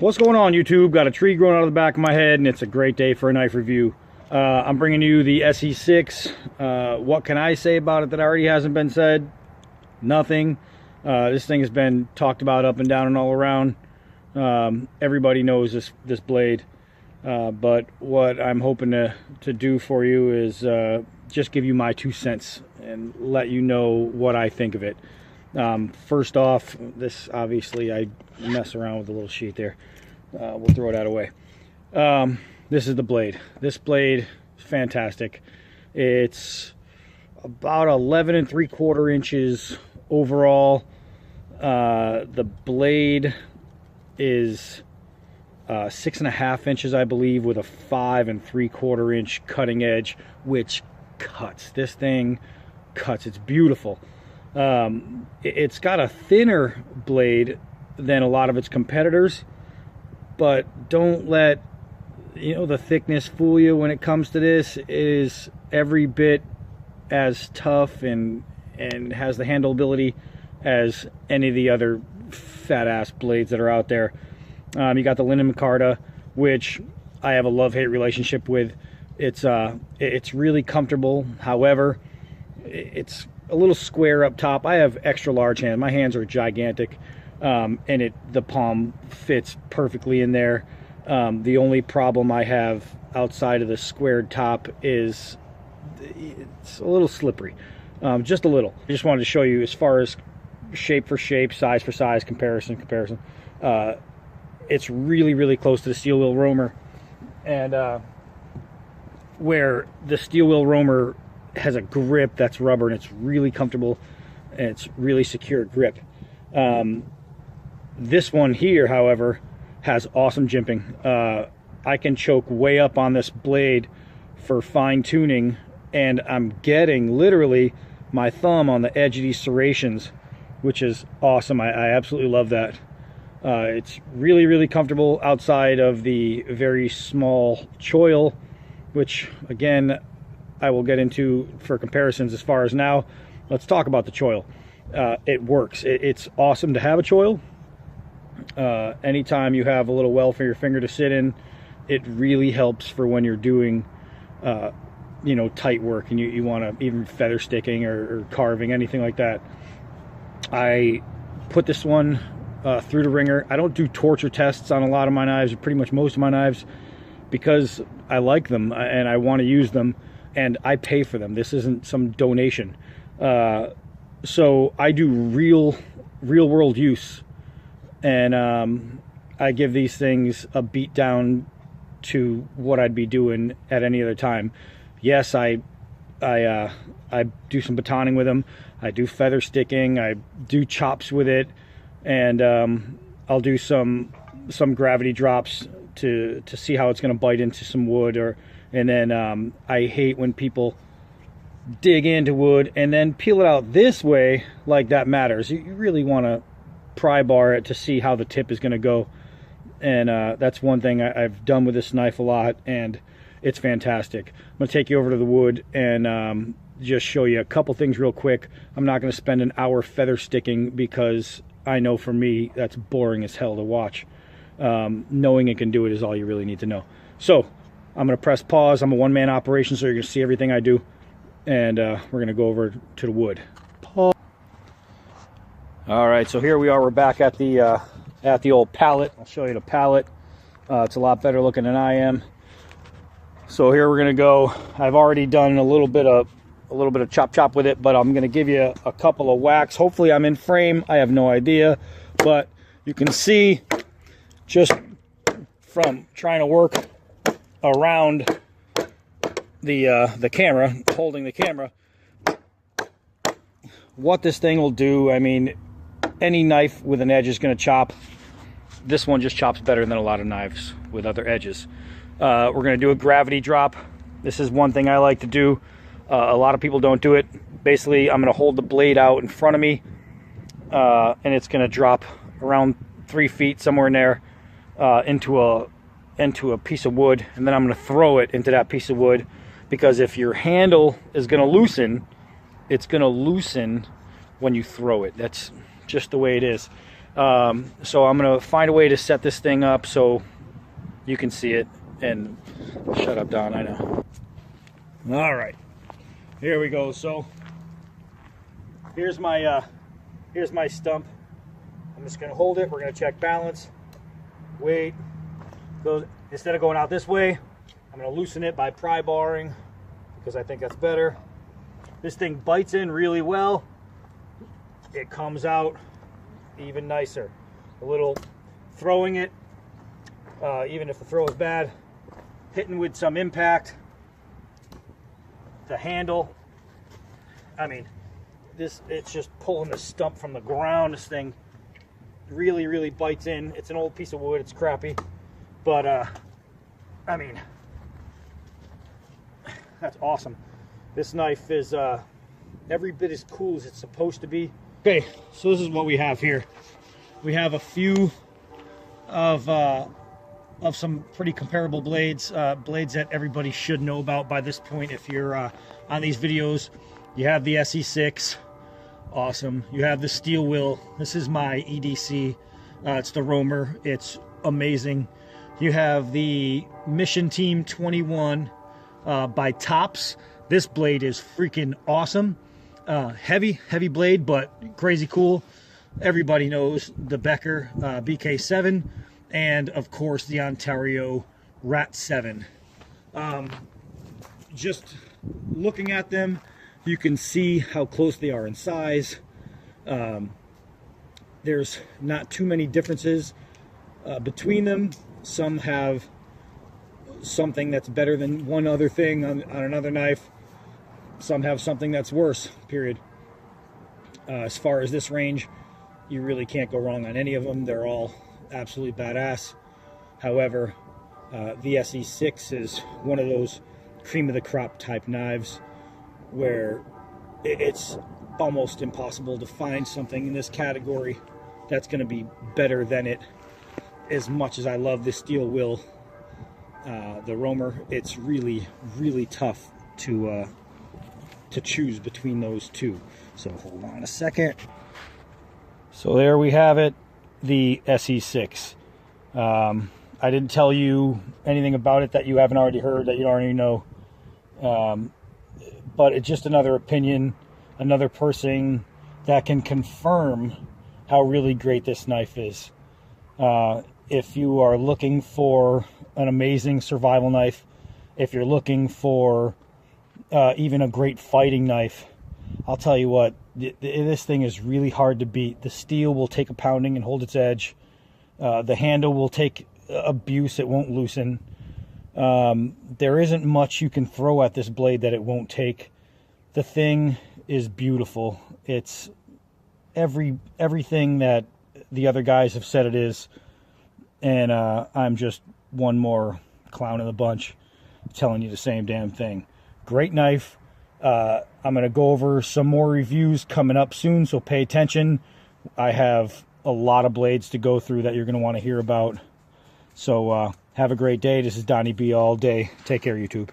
What's going on, YouTube? Got a tree growing out of the back of my head, and it's a great day for a knife review. I'm bringing you the SE6. What can I say about it that already hasn't been said? Nothing. This thing has been talked about up and down and all around. Everybody knows this blade. But what I'm hoping to do for you is just give you my 2 cents and let you know what I think of it. First off, this obviously I mess around with the little sheet there. We'll throw that away. This is the blade. This blade is fantastic. It's about 11 3/4 inches overall. The blade is 6.5 inches, I believe, with a 5 3/4 inch cutting edge, which cuts. This thing cuts. It's beautiful. It's got a thinner blade than a lot of its competitors, but don't let the thickness fool you when it comes to this. It is every bit as tough and has the handleability as any of the other fat ass blades that are out there. You got the Linden Micarta, which I have a love-hate relationship with. It's really comfortable. However, it's a little square up top. I have extra large hands. My hands are gigantic, and the palm fits perfectly in there. The only problem I have outside of the squared top is it's a little slippery, just a little. I just wanted to show you as far as shape for shape, size for size, comparison. It's really close to the steel wheel Roamer, and where the steel wheel Roamer has a grip that's rubber and it's really comfortable and it's really secure grip. This one here, however, has awesome jimping. I can choke way up on this blade for fine tuning, and I'm getting literally my thumb on the edge of these serrations, which is awesome. I absolutely love that. It's really comfortable outside of the very small choil, which again I will get into for comparisons. As far as now, let's talk about the choil. It works. It's awesome to have a choil. Anytime you have a little well for your finger to sit in, it really helps for when you're doing tight work and you want to even feather sticking or carving, anything like that. I put this one through the ringer. I don't do torture tests on a lot of my knives, or pretty much most of my knives, because I like them and I want to use them, and I pay for them. This isn't some donation. So I do real world use, and I give these things a beat down to what I'd be doing at any other time. Yes, I do some batoning with them. I do feather sticking. I do chops with it, and I'll do some gravity drops to see how it's going to bite into some wood. And then I hate when people dig into wood and then peel it out this way, like that matters. You really want to pry bar it to see how the tip is going to go, and that's one thing I've done with this knife a lot, and it's fantastic. I'm going to take you over to the wood and just show you a couple things real quick. I'm not going to spend an hour feather sticking, because I know for me that's boring as hell to watch. Knowing it can do it is all you really need to know. So I'm going to press pause. I'm a one-man operation, so you're going to see everything I do, and we're going to go over to the wood. Pause. All right, so here we are. We're back at the old pallet. I'll show you the pallet. It's a lot better looking than I am. So here we're going to go. I've already done a little bit of chop with it, but I'm going to give you a couple of whacks. Hopefully I'm in frame. I have no idea, but you can see just from trying to work around the camera, holding the camera, what this thing will do. I mean, any knife with an edge is going to chop. This one just chops better than a lot of knives with other edges. We're going to do a gravity drop. This is one thing I like to do. A lot of people don't do it. Basically, I'm going to hold the blade out in front of me, and it's going to drop around 3 feet, somewhere in there, into a piece of wood, and then I'm going to throw it into that piece of wood, because if your handle is going to loosen, it's going to loosen when you throw it. That's just the way it is. So I'm gonna find a way to set this thing up so you can see it. And shut up, Don, I know. All right, here we go. So here's my stump. I'm just gonna hold it. We're gonna check balance, weight. So instead of going out this way, I'm gonna loosen it by pry barring because I think that's better. This thing bites in really well. It comes out even nicer. A little throwing it, even if the throw is bad, hitting with some impact. The handle, I mean, it's just pulling the stump from the ground. This thing really, really bites in. It's an old piece of wood, it's crappy, but I mean, that's awesome. This knife is every bit as cool as it's supposed to be. Okay, so this is what we have here. We have a few of some pretty comparable blades, blades that everybody should know about by this point if you're on these videos. You have the SE6, awesome. You have the steel wheel. This is my EDC. It's the Romer. It's amazing. You have the Mission Team 21 by Tops. This blade is freaking awesome. Heavy blade, but crazy cool. Everybody knows the Becker BK7, and of course the Ontario Rat 7. Just looking at them, you can see how close they are in size. There's not too many differences between them. Some have something that's better than one other thing on another knife. Some have something that's worse, period. As far as this range, you really can't go wrong on any of them. They're all absolutely badass. However, the SE6 is one of those cream of the crop type knives where it's almost impossible to find something in this category that's going to be better than it. As much as I love the steel wheel, the Romer, it's really, really tough to choose between those two. So hold on a second. So there we have it, the SE6. I didn't tell you anything about it that you haven't already heard, that you don't already know. But it's just another opinion, another person that can confirm how really great this knife is. If you are looking for an amazing survival knife, if you're looking for even a great fighting knife, I'll tell you what, this thing is really hard to beat. The steel will take a pounding and hold its edge. The handle will take abuse, it won't loosen. There isn't much you can throw at this blade that it won't take. The thing is beautiful. It's everything that the other guys have said it is, and I'm just one more clown in the bunch telling you the same damn thing. Great knife. I'm going to go over some more reviews coming up soon, so pay attention. I have a lot of blades to go through that you're going to want to hear about. So have a great day. This is Donnie B all day. Take care, YouTube.